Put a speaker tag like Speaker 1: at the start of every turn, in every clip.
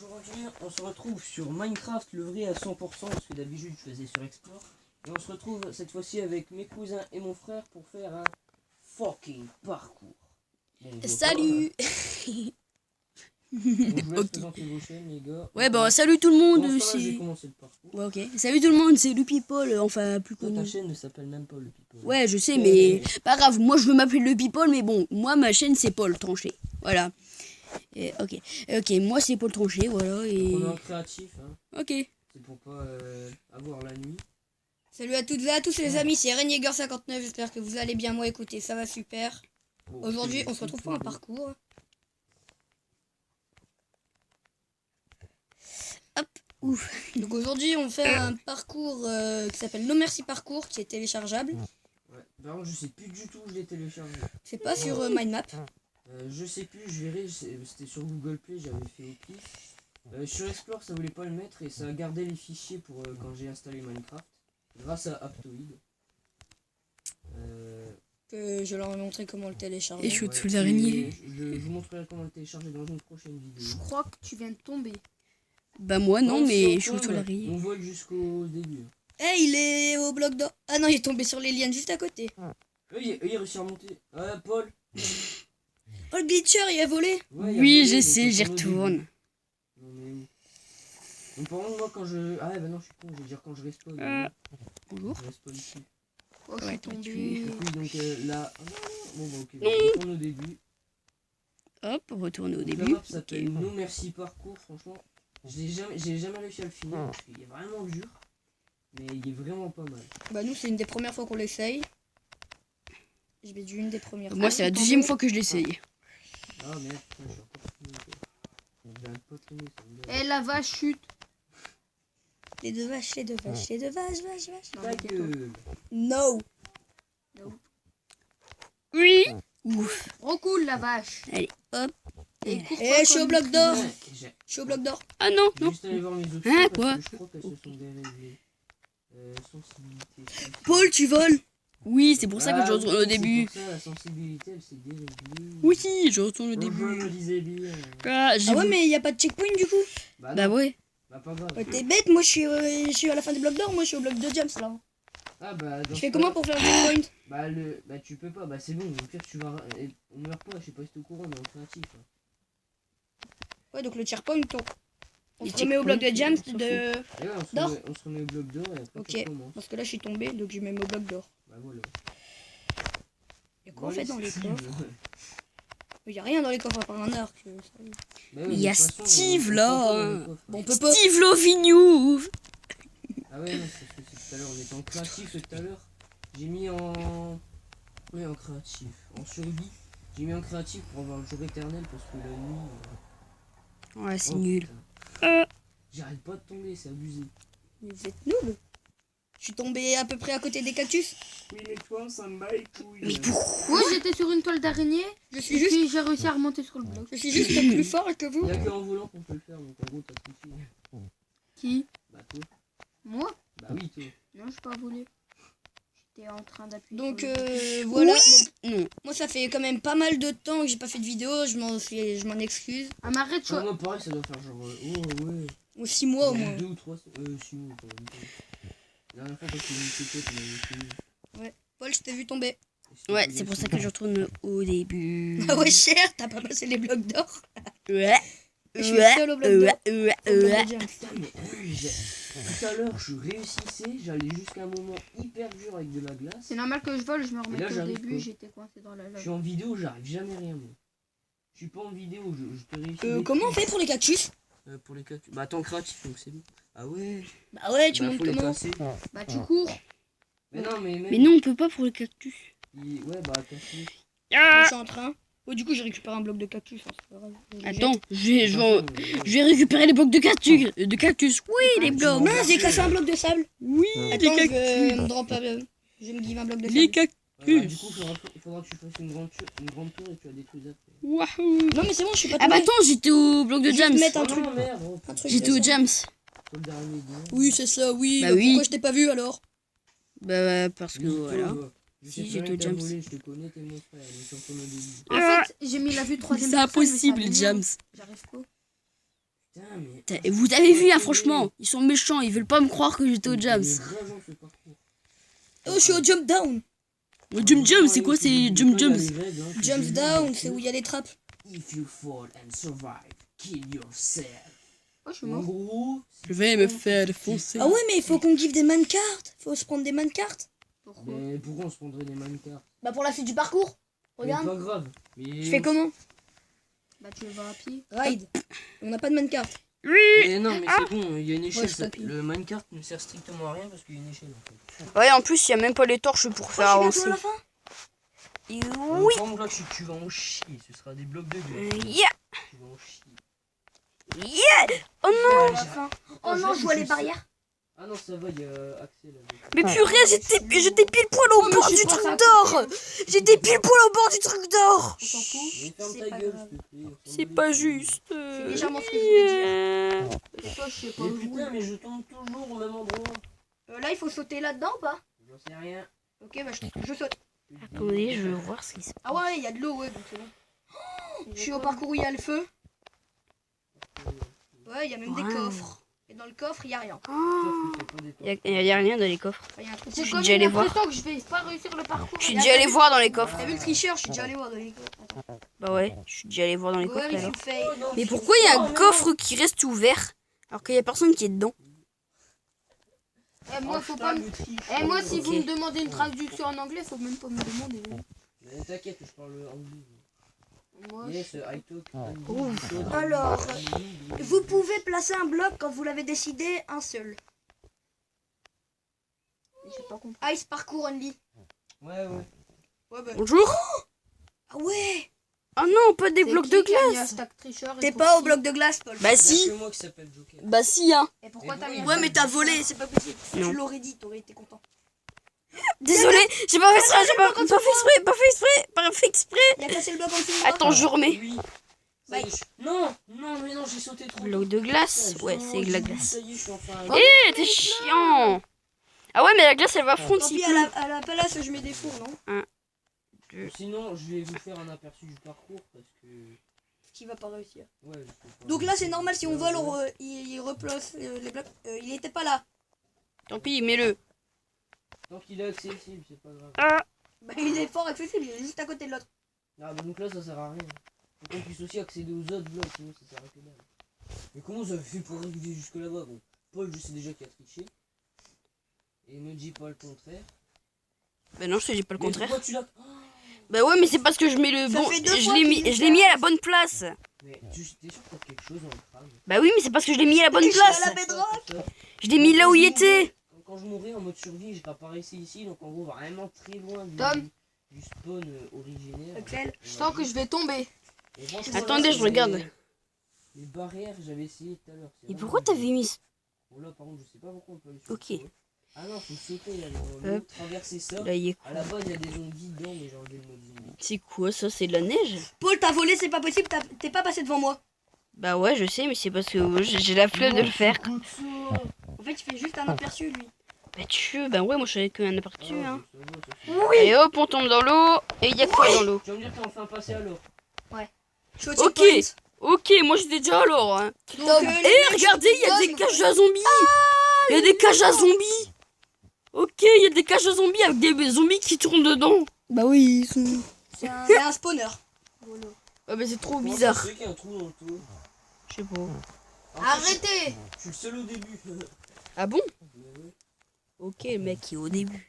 Speaker 1: Aujourd'hui, on se retrouve sur Minecraft, le vrai à 100%, parce que d'habitude je faisais sur Explore. Et on se retrouve cette fois-ci avec mes cousins et mon frère pour faire un fucking parcours. Bon,
Speaker 2: Salut.
Speaker 1: Bon, je vous laisse
Speaker 2: Ok.
Speaker 1: présenter vos chaînes, les gars.
Speaker 2: Ouais, bah salut tout le monde.
Speaker 1: Bon, ça, j'ai
Speaker 2: C'est...
Speaker 1: commencé le parcours.
Speaker 2: Ouais, ok. Salut tout le monde, c'est Lupi Paul, enfin plus
Speaker 1: Toi, ta
Speaker 2: connu.
Speaker 1: chaîne ne s'appelle même pas le People.
Speaker 2: Ouais, je sais, mais pas grave. Moi, je veux m'appeler Lupi Paul, mais bon, moi, ma chaîne, c'est Paul Tranché. Voilà. Et, ok, moi, c'est Paul Tranché, voilà. Et...
Speaker 1: On est en créatif, hein.
Speaker 2: Ok.
Speaker 1: C'est pour pas avoir la nuit.
Speaker 3: Salut à toutes et à tous les amis, c'est Renyeger59, j'espère que vous allez bien, moi écoutez, ça va super.
Speaker 1: Bon,
Speaker 3: Aujourd'hui,
Speaker 1: c'est-
Speaker 3: on se retrouve pour un parcours.
Speaker 2: Hop. Ouf.
Speaker 3: Donc aujourd'hui, on fait un parcours qui s'appelle No Merci Parcours, qui est téléchargeable.
Speaker 1: Ouais. Par contre, je sais plus du tout où je l'ai téléchargé.
Speaker 3: C'est pas sur Mindmap.
Speaker 1: Je sais plus, je verrai, c'était sur Google Play, j'avais fait au pif. Sur Explore, ça voulait pas le mettre et ça a gardé les fichiers pour quand j'ai installé Minecraft, grâce à Aptoid.
Speaker 3: Que je leur ai montré comment le télécharger.
Speaker 2: Et shoot sous l'araignée.
Speaker 1: Je vous montrerai comment le télécharger dans une prochaine vidéo.
Speaker 3: Je crois que tu viens de tomber.
Speaker 2: Bah moi, non,
Speaker 1: si
Speaker 2: mais
Speaker 1: on
Speaker 2: je suis
Speaker 1: tombe,
Speaker 2: sur l'araignée.
Speaker 1: on vole jusqu'au début.
Speaker 3: Eh, il est au bloc d'or. Ah non, il est tombé sur les lianes juste à côté.
Speaker 1: Il réussit à remonter. Paul.
Speaker 3: Oh, le glitcher, il a volé.
Speaker 1: Ouais, il a
Speaker 2: Oui,
Speaker 1: volé,
Speaker 2: je
Speaker 1: donc
Speaker 2: sais,
Speaker 1: on
Speaker 2: j'y
Speaker 1: tourne au
Speaker 2: retourne.
Speaker 1: début. Non mais où? Donc par contre, moi quand je... Ah ouais, bah non, je suis con, je vais dire quand je respawn.
Speaker 2: Bonjour.
Speaker 1: Je respawn ici.
Speaker 3: Oh, je
Speaker 2: Ouais,
Speaker 3: suis
Speaker 2: t'as
Speaker 3: tombé.
Speaker 2: tué.
Speaker 1: Oui, donc là... Bon bah ok,
Speaker 2: Non.
Speaker 1: on retourne au début.
Speaker 2: Hop, retourner au
Speaker 1: Donc, la
Speaker 2: début.
Speaker 1: map s'appelle
Speaker 2: Ok.
Speaker 1: No Merci Parcours, franchement. J'ai jamais réussi à le finir, parce qu'il est vraiment dur. Mais il est vraiment pas mal.
Speaker 3: Bah nous, c'est une des premières fois qu'on l'essaye. Je vais dire une des premières
Speaker 2: Moi, c'est la deuxième fois que je l'essaye.
Speaker 1: Ah merde, putain, je suis encore fini. Je vais pas tourner, ça me donne.
Speaker 3: Eh, la vache chute. Les deux vaches, les deux vaches, les deux vaches, vaches.
Speaker 1: Ta gueule.
Speaker 3: No.
Speaker 2: Oui. Ouf.
Speaker 3: Recoule la vache.
Speaker 2: Allez, hop.
Speaker 3: Et je suis au bloc d'or.
Speaker 1: Ouais,
Speaker 3: Je suis au bloc d'or.
Speaker 2: Ah non,
Speaker 1: j'ai
Speaker 2: non.
Speaker 1: juste allé voir mes options
Speaker 2: Hein,
Speaker 1: parce
Speaker 2: quoi
Speaker 1: que je crois qu'elles se sont déréglées. Sensibilité.
Speaker 3: Paul, tu voles.
Speaker 2: Oui, c'est pour ça que je retourne au
Speaker 1: oui,
Speaker 2: début.
Speaker 1: C'est pour ça, la sensibilité, elle s'est déréglée.
Speaker 2: Oui, je retourne au
Speaker 1: Je
Speaker 2: début.
Speaker 1: me disais bien.
Speaker 2: Ah, j'ai
Speaker 3: Ah ouais,
Speaker 2: vu-
Speaker 3: mais il n'y a pas de checkpoint du coup.
Speaker 1: Bah,
Speaker 2: Bah
Speaker 1: non.
Speaker 2: ouais.
Speaker 1: Bah pas grave.
Speaker 3: Ouais, t'es bête, moi je suis à la fin du bloc d'or, moi je suis au bloc de James là.
Speaker 1: Ah bah dans
Speaker 3: Je
Speaker 1: ce
Speaker 3: fais
Speaker 1: cas-
Speaker 3: comment pour faire le checkpoint?
Speaker 1: Bah tu peux pas, bah c'est bon, au pire tu vas... On meurt pas, je sais pas si t'es au courant, mais en créatif. Hein.
Speaker 3: Ouais, donc le checkpoint, on
Speaker 2: Les
Speaker 3: se remet au bloc de
Speaker 2: checkpoints,
Speaker 3: James
Speaker 2: on s'en
Speaker 3: de...
Speaker 1: Et ouais,
Speaker 3: D'or
Speaker 1: on se remet au bloc d'or et après
Speaker 3: Ok.
Speaker 1: on commence.
Speaker 3: Parce que là je suis tombé, donc je mets au bloc d'or.
Speaker 1: Bah voilà.
Speaker 3: Y'a quoi en fait dans les
Speaker 1: Steve.
Speaker 3: coffres? Y'a rien dans les coffres à part un arc.
Speaker 1: Bah
Speaker 2: Il y a
Speaker 1: de toute façon,
Speaker 2: Steve,
Speaker 1: on
Speaker 2: là,
Speaker 1: prend pas dans
Speaker 2: hein.
Speaker 1: les coffres,
Speaker 3: Bon,
Speaker 1: hein.
Speaker 3: on peut pas.
Speaker 2: Steve Lovignou.
Speaker 1: Ah ouais, non, c'est parce que c'est tout à l'heure, on était en créatif tout à l'heure. J'ai mis en... Ouais, en créatif. En survie. J'ai mis en créatif pour avoir le jour éternel parce que la nuit...
Speaker 2: Ouais, c'est
Speaker 1: oh,
Speaker 2: nul.
Speaker 1: putain. J'arrête pas de tomber, c'est abusé.
Speaker 3: Mais vous êtes nuls. Je suis tombé à peu près à côté des cactus.
Speaker 1: Oui, mais toi, ça me bat les couilles.
Speaker 2: Mais pourquoi
Speaker 4: Moi j'étais sur une toile d'araignée
Speaker 3: Je suis
Speaker 4: et
Speaker 3: juste,
Speaker 4: puis j'ai réussi à remonter sur le bloc.
Speaker 3: je suis juste plus fort que vous.
Speaker 1: Il y a qu'en volant qu'on peut le faire, donc en gros, t'as tout fait.
Speaker 4: Qui?
Speaker 1: Bah toi.
Speaker 4: Moi?
Speaker 1: Bah oui, toi.
Speaker 4: Non, je pas volé. J'étais en train d'appuyer.
Speaker 3: Donc
Speaker 4: sur le
Speaker 3: voilà.
Speaker 2: Non.
Speaker 3: Donc, moi ça fait quand même pas mal de temps que j'ai pas fait de vidéo, je m'en excuse.
Speaker 4: bouton. Ah, mais arrête,
Speaker 1: Ah, moi, pareil, ça doit faire genre... oh, ouais.
Speaker 3: Ou 6 mois au moins.
Speaker 1: 2 ou 3... 6 mois, quand même. La dernière fois, quand tu m'as fait toi, tu m'avais fait...
Speaker 3: Paul, je t'ai vu tomber.
Speaker 2: Ouais, c'est pour ça que je retourne au début.
Speaker 3: Ah ouais, cher, t'as pas passé les blocs d'or.
Speaker 2: Ouais.
Speaker 3: Je suis seul au bloc d'or. Au bloc de James.
Speaker 1: Putain, mais tout à l'heure, je réussissais, j'allais jusqu'à un moment hyper dur avec de la glace.
Speaker 4: C'est normal que je vole, je me remets
Speaker 1: là,
Speaker 4: au
Speaker 1: j'arrive
Speaker 4: début,
Speaker 1: pas.
Speaker 4: j'étais coincé dans la
Speaker 1: Je
Speaker 4: lave.
Speaker 1: suis en vidéo, j'arrive jamais rien, moi. Je suis pas en vidéo, je te réussis.
Speaker 3: Comment on fait pour les cactus?
Speaker 1: Pour les cactus. Bah, attends, créatif, donc c'est bon. Ah ouais.
Speaker 3: Bah ouais, tu
Speaker 1: Bah,
Speaker 3: montes
Speaker 1: faut les
Speaker 3: comment?
Speaker 1: passer.
Speaker 4: Bah, tu cours.
Speaker 1: Mais non, mais même.
Speaker 2: Mais non, on peut pas pour le cactus.
Speaker 1: Ouais, bah, cactus.
Speaker 3: Moi, je suis en train. Oh, du coup, j'ai récupéré un bloc de cactus. Hein, c'est pas grave. Je le
Speaker 2: Attends,
Speaker 3: jette.
Speaker 2: je vais récupérer les blocs de cactus. De cactus, oui, les blocs.
Speaker 3: Mince, j'ai cassé un bloc de sable.
Speaker 2: Oui,
Speaker 3: Attends,
Speaker 2: les
Speaker 3: je
Speaker 2: cactus.
Speaker 3: vais me drop, je vais me give un bloc de sable.
Speaker 2: Les
Speaker 1: Du
Speaker 2: cactus.
Speaker 1: coup, il faudra que tu fasses une grande tour et tu as des trucs après.
Speaker 2: Waouh.
Speaker 3: Non, mais c'est bon, je suis pas
Speaker 2: Ah bah
Speaker 3: tombé.
Speaker 2: attends, j'étais au bloc de
Speaker 3: Juste
Speaker 2: James.
Speaker 3: mettre un
Speaker 1: Oh
Speaker 3: truc.
Speaker 1: non, merde.
Speaker 3: Un truc
Speaker 2: J'étais
Speaker 3: de
Speaker 2: au
Speaker 3: sable.
Speaker 2: James.
Speaker 1: Le dernier bien.
Speaker 3: Oui, c'est ça, oui.
Speaker 2: Bah oui.
Speaker 3: Pourquoi je t'ai pas vu alors?
Speaker 2: Bah parce que
Speaker 1: Oui,
Speaker 2: voilà.
Speaker 1: toi, je sais
Speaker 2: Si,
Speaker 1: très
Speaker 2: j'étais
Speaker 1: bien
Speaker 2: au
Speaker 1: que t'as
Speaker 2: James.
Speaker 1: volé, je te connais, t'es mon frère, donc sur ton début.
Speaker 4: En fait, j'ai mis la vue troisième
Speaker 2: C'est
Speaker 4: personne, mais
Speaker 2: impossible,
Speaker 4: ça m'énerve.
Speaker 2: James.
Speaker 4: J'arrive pas.
Speaker 1: Putain, mais.
Speaker 2: Et vous avez vu, hein, franchement, ils sont méchants, ils veulent pas me croire que j'étais au Jams.
Speaker 1: Il est rageant, ce parcours.
Speaker 3: Oh, je suis au jump down.
Speaker 2: Le Jump, c'est quoi? C'est Jump Jumps.
Speaker 3: Jump down, c'est où il y a les trappes.
Speaker 1: If you fall and survive, kill yourself.
Speaker 4: Oh, je suis
Speaker 1: En
Speaker 4: mort.
Speaker 1: gros,
Speaker 2: Je vais me faire défoncer.
Speaker 3: Ah ouais, mais il faut qu'on give des mancarts. Faut se prendre des mancarts.
Speaker 4: Pourquoi?
Speaker 1: mais pourquoi on se prendrait des mannequins?
Speaker 3: Bah pour la suite du parcours. Regarde.
Speaker 1: C'est pas grave. Mais
Speaker 3: Je fais comment?
Speaker 4: Bah, tu le vas à pied.
Speaker 3: Ride. On n'a pas de mannequin.
Speaker 1: Mais non, mais c'est bon, il y a une échelle.
Speaker 3: je t'appuie.
Speaker 1: Le minecart ne sert strictement à rien parce qu'il y a une échelle en fait.
Speaker 2: Ouais, en plus, il y a même pas les torches pour faire
Speaker 3: Oh, je suis bientôt
Speaker 2: avancer.
Speaker 3: à la fin.
Speaker 2: Et
Speaker 1: Oui.
Speaker 2: oui.
Speaker 1: Par contre, là, tu vas en chier. Ce sera des blocs de glace.
Speaker 2: Yeah.
Speaker 1: Tu vas en chier.
Speaker 2: Yeah. Oh non.
Speaker 3: À la fin. Oh non, je vois les barrières.
Speaker 1: Ah non, ça va, il y a Axel avec.
Speaker 2: Mais purée, j'étais pile poil au bord du truc d'or. J'étais pile poil au bord du truc d'or.
Speaker 4: On s'en fout.
Speaker 1: Mais ferme
Speaker 3: C'est
Speaker 1: ta
Speaker 3: pas
Speaker 1: gueule,
Speaker 3: grave.
Speaker 1: s'il te plaît.
Speaker 2: C'est pas juste.
Speaker 3: C'est légèrement ce que je voulais dire.
Speaker 4: Et toi, je sais pas
Speaker 1: Mais
Speaker 4: où.
Speaker 1: putain, mais je tombe toujours au même endroit.
Speaker 3: Là, il faut sauter là-dedans ou pas?
Speaker 1: J'en sais rien.
Speaker 3: Ok, bah je saute.
Speaker 2: Attendez, je veux voir ce qui se passe.
Speaker 3: Ah ouais, il y a de l'eau, ouais, donc c'est bon. Je suis au parcours où il y a le feu. Ouais, il y a même des
Speaker 2: Wow.
Speaker 3: coffres. Et dans le coffre, il y a rien.
Speaker 2: Il y a rien dans les coffres.
Speaker 3: Enfin, il y a un truc.
Speaker 4: C'est
Speaker 2: suis
Speaker 4: comme
Speaker 2: déjà allé voir.
Speaker 4: l'impression que je vais pas réussir le parcours.
Speaker 2: Je suis déjà allé voir dans les coffres.
Speaker 3: T'as vu le tricheur? Je suis déjà allé voir dans les coffres. Attends.
Speaker 2: Bah ouais, je suis déjà allé voir dans les
Speaker 3: Go
Speaker 2: coffres
Speaker 3: if
Speaker 2: alors.
Speaker 3: you fail.
Speaker 2: Mais pourquoi il y a un coffre qui reste ouvert alors qu'il y a personne qui est dedans?
Speaker 4: Eh, moi, faut pas me... Eh, moi, si vous me demandez une traduction en anglais, faut même pas me demander.
Speaker 1: Mais t'inquiète, je parle anglais.
Speaker 4: Moi,
Speaker 1: Yes, I talk.
Speaker 3: Alors, vous pouvez placer un bloc quand vous l'avez décidé, un seul.
Speaker 4: j'ai pas compris.
Speaker 3: Ice parcours only.
Speaker 1: Ouais, ouais.
Speaker 3: Ouais, bah.
Speaker 2: Bonjour.
Speaker 3: Ah ouais!
Speaker 2: Oh non, pas des
Speaker 4: C'est
Speaker 2: blocs
Speaker 4: qui
Speaker 2: de
Speaker 4: qui a mis
Speaker 2: glace.
Speaker 4: hashtag tricheur et
Speaker 3: T'es
Speaker 4: pour
Speaker 3: pas au
Speaker 4: qui
Speaker 3: bloc de glace, Paul.
Speaker 2: Bah
Speaker 1: Il y a
Speaker 2: si.
Speaker 1: que moi qui s'appelle Joker.
Speaker 2: Bah si hein.
Speaker 4: Et pourquoi t'as mis
Speaker 1: Ouais,
Speaker 3: Ouais,
Speaker 4: hashtag
Speaker 3: mais t'as volé, c'est pas possible. Si
Speaker 2: Non.
Speaker 3: tu l'aurais dit, t'aurais été content.
Speaker 2: Désolé, j'ai pas fait exprès, j'ai pas fait exprès, pas fait exprès.
Speaker 3: Il a cassé le bloc en dessous. de moi.
Speaker 2: Attends, je remets.
Speaker 1: Oui. Ça y est,
Speaker 3: Bye.
Speaker 1: Non, non, mais non, j'ai sauté trop.
Speaker 2: Bloc de glace.
Speaker 1: Putain,
Speaker 2: Ouais,
Speaker 1: justement,
Speaker 2: c'est de la
Speaker 1: j'ai dit,
Speaker 2: glace.
Speaker 1: Ça y est, je suis enfin.
Speaker 2: Eh, t'es chiant. Ah ouais, mais la glace elle va fondre
Speaker 3: Tant
Speaker 2: si
Speaker 3: pis,
Speaker 2: peu.
Speaker 3: à la place, je mets des fours, non?
Speaker 1: Sinon, je vais vous faire un aperçu du parcours parce que.
Speaker 3: Qui va pas réussir.
Speaker 1: Ouais, je peux pas.
Speaker 3: Donc là, c'est normal, si on
Speaker 1: Ouais,
Speaker 3: vole,
Speaker 1: ouais.
Speaker 3: il replace les blocs. Il était pas là.
Speaker 2: Tant pis, mets-le.
Speaker 1: Tant qu'il est accessible, c'est pas grave.
Speaker 2: Ah.
Speaker 3: Bah, il est fort accessible, il est juste à côté de l'autre.
Speaker 1: Ah, bah donc là, ça sert à rien. Faut qu'on puisse aussi accéder aux autres blocs, sinon ça sert à que dalle. Mais comment ça fait pour arriver jusque là-bas? Bon, Paul, je sais déjà qu'il a triché. Et ne dis pas le contraire.
Speaker 2: Bah non, je te dis pas le
Speaker 1: Mais
Speaker 2: contraire.
Speaker 1: pourquoi tu l'as.
Speaker 2: Bah ouais, mais c'est parce que je mets le
Speaker 3: Ça
Speaker 2: bon.
Speaker 3: fait deux
Speaker 2: Je
Speaker 3: fois
Speaker 2: l'ai mis,
Speaker 3: qu'il
Speaker 2: je l'ai mis à la bonne place.
Speaker 1: Mais tu t'es sûr que t'as quelque chose dans le crâne?
Speaker 2: Bah oui, mais c'est parce que je l'ai mis à la bonne
Speaker 3: Je suis à
Speaker 2: place.
Speaker 3: la bedrock.
Speaker 2: Je l'ai mis là où il était.
Speaker 1: Quand je mourrais en mode survie, je réapparaissais ici, donc en gros vraiment très loin
Speaker 4: Tom.
Speaker 1: du spawn originaire.
Speaker 3: Axel.
Speaker 4: Je sens que je vais tomber.
Speaker 1: Et franchement,
Speaker 2: Attendez,
Speaker 1: là,
Speaker 2: je regarde.
Speaker 1: Les barrières, j'avais essayé tout à l'heure. c'est
Speaker 2: Et
Speaker 1: vraiment
Speaker 2: pourquoi t'avais mis.
Speaker 1: Bon, là, par contre, je sais pas pourquoi on peut aller sur
Speaker 2: Ok.
Speaker 1: le toit. Ah non, faut sauter là, dans l'eau,
Speaker 2: Hop.
Speaker 1: traverser ça.
Speaker 2: Là, il est.
Speaker 1: À la base, il y a des zombies dedans, mais j'ai enlevé le mode zombie.
Speaker 2: C'est quoi ça? C'est de la neige?
Speaker 3: Paul, t'as volé, c'est pas possible, t'es pas passé devant moi.
Speaker 2: Bah ouais, je sais, mais c'est parce que j'ai la flemme de le faire.
Speaker 3: En fait, il fait juste un aperçu, lui.
Speaker 2: Bah tu bah ouais, moi je savais qu'un aperçu hein.
Speaker 1: Ça va.
Speaker 2: Et hop, on tombe dans l'eau. Et il y a quoi dans l'eau?
Speaker 1: Tu vas me dire qu'on enfin passé à l'eau.
Speaker 3: Je suis au
Speaker 2: Ok.
Speaker 3: checkpoint.
Speaker 2: Ok, moi j'étais déjà alors. Hein.
Speaker 3: Donc,
Speaker 2: Eh, regardez, il y a des cages à zombies. Il y a des cages à zombies. Ok, il y a des cages à zombies avec des zombies qui tournent dedans. Bah oui, ils sont.
Speaker 3: c'est un spawner.
Speaker 2: Ah bah c'est trop
Speaker 1: Comment
Speaker 2: bizarre.
Speaker 1: ça se fait qu'il y a un trou dans le toit?
Speaker 2: Je sais pas.
Speaker 1: Ah,
Speaker 4: Arrêtez.
Speaker 1: Je suis le seul au début.
Speaker 2: Ah bon?
Speaker 1: Mais ouais.
Speaker 2: Ok, le mec il est au début.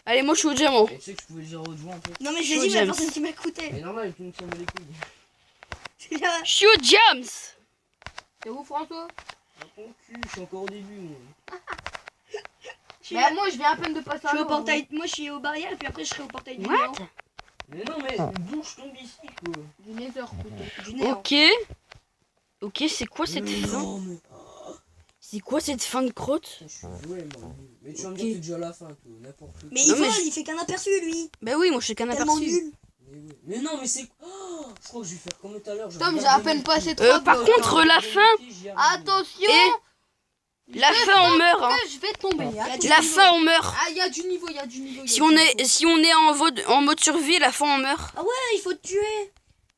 Speaker 2: Allez, moi je suis au diamant.
Speaker 1: Et tu sais que je pouvais le dire au joint en fait.
Speaker 3: Non, mais
Speaker 2: Chaud,
Speaker 3: j'ai dit, mais la
Speaker 2: James.
Speaker 3: personne qui m'a écouté.
Speaker 1: Mais normal, tout le monde s'en bat les couilles.
Speaker 2: Je suis au Jams.
Speaker 4: C'est où, François?
Speaker 1: Ah, ton cul, je suis encore au début. Moi.
Speaker 4: Bah, moi, je viens à peine de passer
Speaker 3: Je
Speaker 4: à
Speaker 3: suis au
Speaker 4: l'eau.
Speaker 3: portail. Moi, je suis au barrière, et puis après, je serai au portail du
Speaker 2: What?
Speaker 3: néant.
Speaker 1: Mais non, mais d'où je tombe ici quoi?
Speaker 4: Du nether, peut-être.
Speaker 3: Du néant.
Speaker 2: Ok. Ok, c'est quoi cette fin?
Speaker 1: Non, mais.
Speaker 2: C'est quoi cette fin de crotte?
Speaker 1: Je suis doué, moi. Mais tu vas me
Speaker 2: Ok.
Speaker 1: dire que t'es déjà à la fin, toi. N'importe quoi.
Speaker 3: Mais
Speaker 2: Non,
Speaker 3: il
Speaker 2: mais
Speaker 3: vole, il fait qu'un aperçu, lui.
Speaker 2: Bah oui, moi je suis qu'un
Speaker 3: Tellement
Speaker 2: aperçu.
Speaker 3: nul.
Speaker 1: Mais, ouais. Mais non, mais c'est. Oh, je crois que je vais faire comme tout à l'heure. je
Speaker 4: Tom,
Speaker 1: regarde
Speaker 4: j'ai à
Speaker 1: les
Speaker 4: peine
Speaker 1: mecs.
Speaker 4: passé 3
Speaker 2: Par contre, la fin,
Speaker 1: J'y arrive.
Speaker 4: Attention.
Speaker 2: la fin on meurt. Hein.
Speaker 4: Je vais tomber.
Speaker 3: Il y a du
Speaker 2: La
Speaker 3: niveau.
Speaker 2: fin on meurt.
Speaker 4: Ah, il y a du niveau, il y a du niveau.
Speaker 2: Si on est en mode survie, la fin on meurt.
Speaker 3: Ah ouais, il faut te tuer.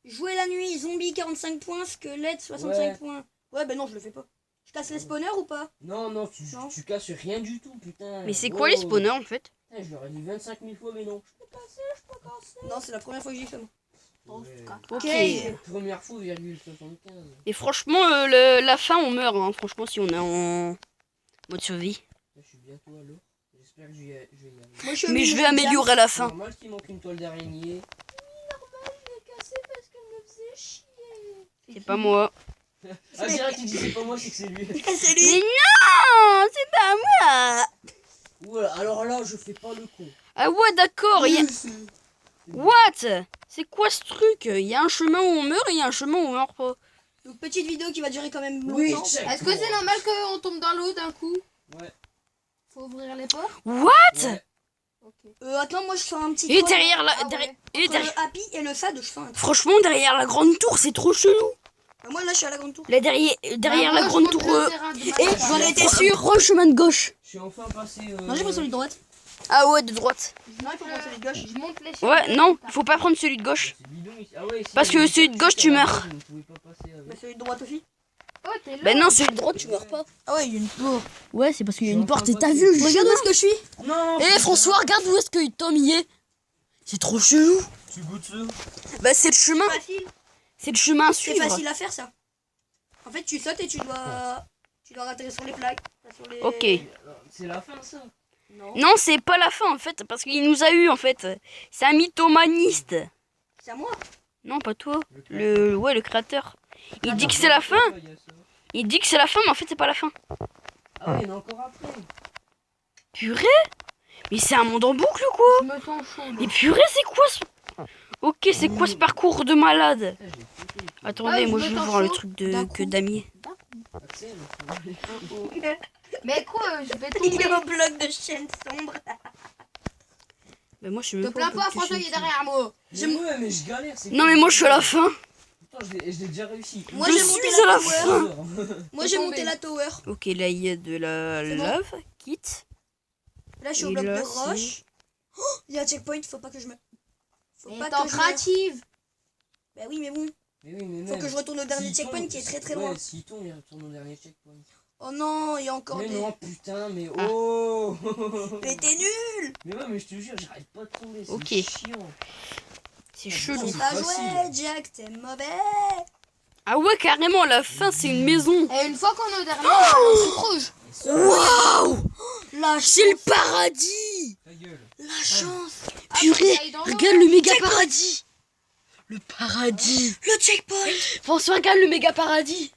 Speaker 3: Jouer la nuit, zombie 45 points, squelette 65
Speaker 1: Ouais.
Speaker 3: points. Ouais, bah non, je le fais pas. Je casse les spawners ou pas?
Speaker 1: Non, non,
Speaker 3: Non.
Speaker 1: tu casses rien du tout, putain.
Speaker 2: Mais c'est quoi les spawners en fait?
Speaker 1: Putain, je leur ai dit 25 000 fois, mais non. Je peux casser, je peux casser.
Speaker 3: Non, c'est la première fois que j'y fais, moi.
Speaker 2: Ok.
Speaker 1: Première fois, 0,75.
Speaker 2: Et franchement, la fin, on meurt. Hein. Franchement, si on est en mode survie.
Speaker 1: Je suis bientôt à l'eau. J'espère que je vais y aller.
Speaker 3: Moi, je suis au
Speaker 2: Mais je
Speaker 3: milieu
Speaker 2: vais
Speaker 3: du
Speaker 2: améliorer à la
Speaker 1: C'est
Speaker 2: fin.
Speaker 1: normal qu'il manque une toile d'araignée.
Speaker 2: C'est pas moi.
Speaker 1: Ah, direct, il dit c'est pas moi, c'est que c'est lui.
Speaker 3: diam. C'est
Speaker 2: Mais
Speaker 3: lui.
Speaker 2: non, c'est pas moi.
Speaker 1: Ouais, alors là, je fais pas le con.
Speaker 2: Ah ouais, d'accord. What? C'est quoi ce truc? Il y a un chemin où on meurt et il y a un chemin où on meurt pas.
Speaker 3: Donc, petite vidéo qui va durer quand même
Speaker 1: Oui,
Speaker 3: longtemps.
Speaker 1: check.
Speaker 4: Est-ce que c'est normal qu'on tombe dans l'eau d'un coup?
Speaker 1: Ouais.
Speaker 4: Faut ouvrir les portes?
Speaker 2: What?
Speaker 1: Ouais.
Speaker 4: Ok.
Speaker 3: Attends, moi, je fais un petit...
Speaker 2: Et
Speaker 3: tour
Speaker 2: derrière la...
Speaker 4: Ah
Speaker 2: derrière-
Speaker 4: ouais.
Speaker 2: et
Speaker 3: entre
Speaker 2: derrière...
Speaker 3: le Happy et le Sad, je fais un truc.
Speaker 2: Franchement, derrière la grande tour, c'est trop chelou.
Speaker 3: Moi, là, je suis à la grande tour.
Speaker 2: Là, derrière
Speaker 4: Bah,
Speaker 2: la
Speaker 4: moi,
Speaker 2: grande
Speaker 4: je
Speaker 2: tour...
Speaker 4: monte le terrain de
Speaker 3: Et
Speaker 4: bataille.
Speaker 3: j'en étais sûr.
Speaker 2: Prends le chemin de gauche.
Speaker 1: Je suis enfin passé.
Speaker 3: Non, j'ai pris celui de droite.
Speaker 2: Ah ouais, de droite.
Speaker 3: Non, il faut prendre celui de gauche.
Speaker 4: Je monte l'échelle.
Speaker 2: Ouais, non, faut pas prendre celui de gauche.
Speaker 1: C'est bidon ici. Ah ouais, si,
Speaker 2: Parce
Speaker 1: il y a
Speaker 2: que
Speaker 1: des
Speaker 2: celui de
Speaker 1: portes
Speaker 2: gauche, tu
Speaker 1: à la
Speaker 2: meurs.
Speaker 1: base, vous ne pouvez pas passer avec.
Speaker 3: Mais celui de droite aussi.
Speaker 4: Oh, t'es là.
Speaker 2: Ben non, celui de droite, tu meurs pas.
Speaker 3: Ah ouais, il y a une porte.
Speaker 2: Ouais, c'est parce qu'il y a
Speaker 1: Je suis
Speaker 2: une porte
Speaker 1: en
Speaker 2: et
Speaker 1: train
Speaker 2: t'as
Speaker 1: de
Speaker 2: vu le
Speaker 3: Regarde
Speaker 2: chemin.
Speaker 3: où est-ce que je suis.
Speaker 1: Non.
Speaker 2: Eh François, regarde où est-ce que Tom y est. C'est trop chelou.
Speaker 1: Tu goûtes ça?
Speaker 2: Bah c'est le chemin.
Speaker 3: Facile.
Speaker 2: C'est le chemin à
Speaker 3: C'est
Speaker 2: suivre.
Speaker 3: facile à faire, ça. En fait, tu sautes et tu dois rater sur les plaques. Sur les...
Speaker 2: Ok.
Speaker 1: C'est la fin, ça.
Speaker 3: Non.
Speaker 2: Non, c'est pas la fin en fait, parce qu'il nous a eu en fait. C'est un mythomaniste.
Speaker 3: C'est à moi.
Speaker 2: Non, pas toi. Le créateur. Il dit que c'est la fin.
Speaker 1: Il y a ça.
Speaker 2: Il dit que c'est la fin, mais en fait c'est pas la fin.
Speaker 1: Ah ouais, il y en a encore après.
Speaker 2: Purée. Mais c'est un monde en boucle ou quoi?
Speaker 4: Je me sens chaud.
Speaker 2: Mais purée, c'est quoi ce... Ok, c'est quoi ce parcours de malade?
Speaker 1: Putain, j'ai foutu.
Speaker 2: Attendez,
Speaker 4: Ah,
Speaker 2: moi
Speaker 4: je
Speaker 2: je
Speaker 4: me
Speaker 2: veux
Speaker 4: sens
Speaker 2: voir le
Speaker 4: chaud.
Speaker 2: truc
Speaker 3: D'un
Speaker 2: de
Speaker 3: coup.
Speaker 2: que Damier.
Speaker 1: Axel,
Speaker 4: Mais quoi, je vais
Speaker 3: Il
Speaker 4: tomber.
Speaker 3: est au bloc de chaîne sombre.
Speaker 2: Bah moi je suis
Speaker 4: Te
Speaker 2: même
Speaker 4: plains
Speaker 2: pas
Speaker 4: pas, François, il est derrière moi.
Speaker 1: Ouais, mais je galère. c'est
Speaker 2: Non
Speaker 1: quoi,
Speaker 2: mais moi je suis à la fin.
Speaker 1: Putain, je l'ai déjà réussi.
Speaker 3: Moi,
Speaker 2: Je
Speaker 3: j'ai
Speaker 2: suis
Speaker 3: monté
Speaker 2: à
Speaker 3: la
Speaker 2: la
Speaker 3: tower.
Speaker 2: fin.
Speaker 3: Moi, j'ai
Speaker 4: Tombé.
Speaker 3: monté la tower.
Speaker 2: Ok, là il y a de la
Speaker 3: C'est bon.
Speaker 2: lave. Quitte.
Speaker 3: Là, je suis au
Speaker 2: Et
Speaker 3: bloc
Speaker 2: là,
Speaker 3: de roche. Oh, il y a un checkpoint, faut pas que je me... Faut
Speaker 4: Mais
Speaker 3: pas
Speaker 4: t'es en
Speaker 3: que je meure.
Speaker 4: créative.
Speaker 3: Bah oui, mais bon.
Speaker 1: Mais oui, mais
Speaker 3: Faut
Speaker 1: même,
Speaker 3: que je retourne au dernier
Speaker 1: s'il
Speaker 3: checkpoint
Speaker 1: tombe-
Speaker 3: qui est très très
Speaker 1: ouais,
Speaker 3: loin.
Speaker 1: s'il tombe, il retourne au dernier checkpoint.
Speaker 3: Oh non, il y a encore
Speaker 1: Mais
Speaker 3: des...
Speaker 1: non, putain, mais
Speaker 2: Ah.
Speaker 1: oh.
Speaker 3: Mais t'es nul.
Speaker 1: Mais ouais, mais je te jure, j'arrête pas de tomber. C'est
Speaker 2: Ok.
Speaker 1: chiant.
Speaker 2: C'est
Speaker 1: Ah,
Speaker 2: chelou.
Speaker 1: putain,
Speaker 3: C'est pas
Speaker 1: facile.
Speaker 3: joué, Jack, t'es mauvais.
Speaker 2: Ah ouais, carrément, la fin c'est une maison.
Speaker 4: Et une fois qu'on est au dernier, on se rouge.
Speaker 2: Waouh.
Speaker 3: La
Speaker 2: C'est le paradis.
Speaker 1: Ta gueule.
Speaker 3: La chance.
Speaker 2: Purée,
Speaker 4: faut que j'aille dans l'eau.
Speaker 2: regarde le méga paradis. Le paradis.
Speaker 3: Le checkpoint.
Speaker 2: François, regarde le méga paradis.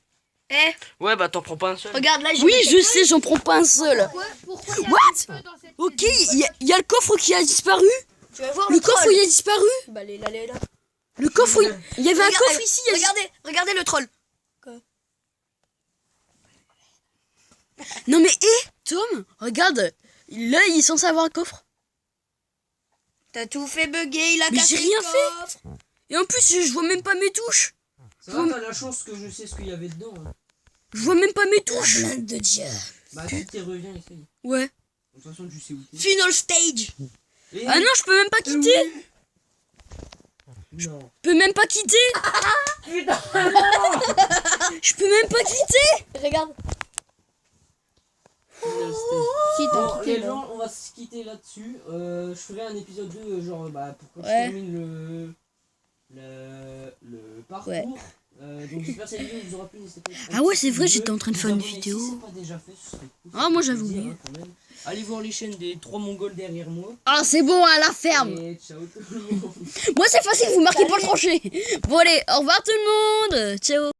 Speaker 3: Eh,
Speaker 1: Ouais, bah t'en prends pas un seul.
Speaker 3: regarde là, j'ai
Speaker 2: Oui,
Speaker 3: le
Speaker 2: je
Speaker 3: checkpoint.
Speaker 2: sais, j'en prends pas un seul.
Speaker 4: Pourquoi il y a
Speaker 2: What?
Speaker 4: un feu dans cette
Speaker 2: Ok,
Speaker 4: maison?
Speaker 2: il y a le coffre qui a disparu.
Speaker 3: Tu vas voir
Speaker 2: Le coffre
Speaker 3: troll.
Speaker 2: il a disparu.
Speaker 3: Bah, là.
Speaker 2: Le coffre, il y avait un
Speaker 3: Regarde,
Speaker 2: coffre ici. il y a-
Speaker 3: Regardez le troll.
Speaker 2: Non mais Tom, regarde. Là, il est censé avoir un coffre.
Speaker 3: T'as tout fait bugger, il a
Speaker 2: Mais
Speaker 3: cassé
Speaker 2: j'ai
Speaker 3: le
Speaker 2: rien
Speaker 3: coffre.
Speaker 2: Et en plus, je vois même pas mes touches.
Speaker 1: Ça va, t'as la chance que je sais ce qu'il y avait dedans. Hein.
Speaker 2: Je vois même pas mes touches.
Speaker 3: Blinde de Dieu.
Speaker 1: Bah, quitte et reviens, essaye.
Speaker 2: Ouais.
Speaker 1: De toute façon, tu sais où t'es.
Speaker 3: Final stage.
Speaker 1: Et-
Speaker 2: Ah non, je peux même pas quitter.
Speaker 1: Non.
Speaker 2: Je peux même pas quitter.
Speaker 1: Putain.
Speaker 2: Je peux même pas quitter.
Speaker 3: Regarde. Si,
Speaker 1: Bon,
Speaker 3: t'as quitté
Speaker 1: les
Speaker 3: là.
Speaker 1: gens, on va se quitter là-dessus. Je ferai un épisode 2, genre, bah, pour que je
Speaker 2: Ouais.
Speaker 1: termine le parcours.
Speaker 2: Ouais.
Speaker 1: Donc, j'espère que cette vidéo vous aura plu. N'hésitez pas à
Speaker 2: Ah ouais, c'est vrai,
Speaker 1: vous
Speaker 2: j'étais en train de
Speaker 1: vous
Speaker 2: faire une
Speaker 1: abonner
Speaker 2: vidéo.
Speaker 1: Si c'est pas déjà fait, ce serait cool.
Speaker 2: Ah, moi,
Speaker 1: Ça fait
Speaker 2: j'avais
Speaker 1: plaisir,
Speaker 2: oublié.
Speaker 1: hein, quand même. Allez voir les chaînes des 3 Mongols derrière moi.
Speaker 2: Ah, c'est bon, à la ferme.
Speaker 1: Et ciao tout le monde.
Speaker 2: Moi, c'est facile, vous marquez pas le tranché. Bon, allez, au revoir tout le monde. Ciao.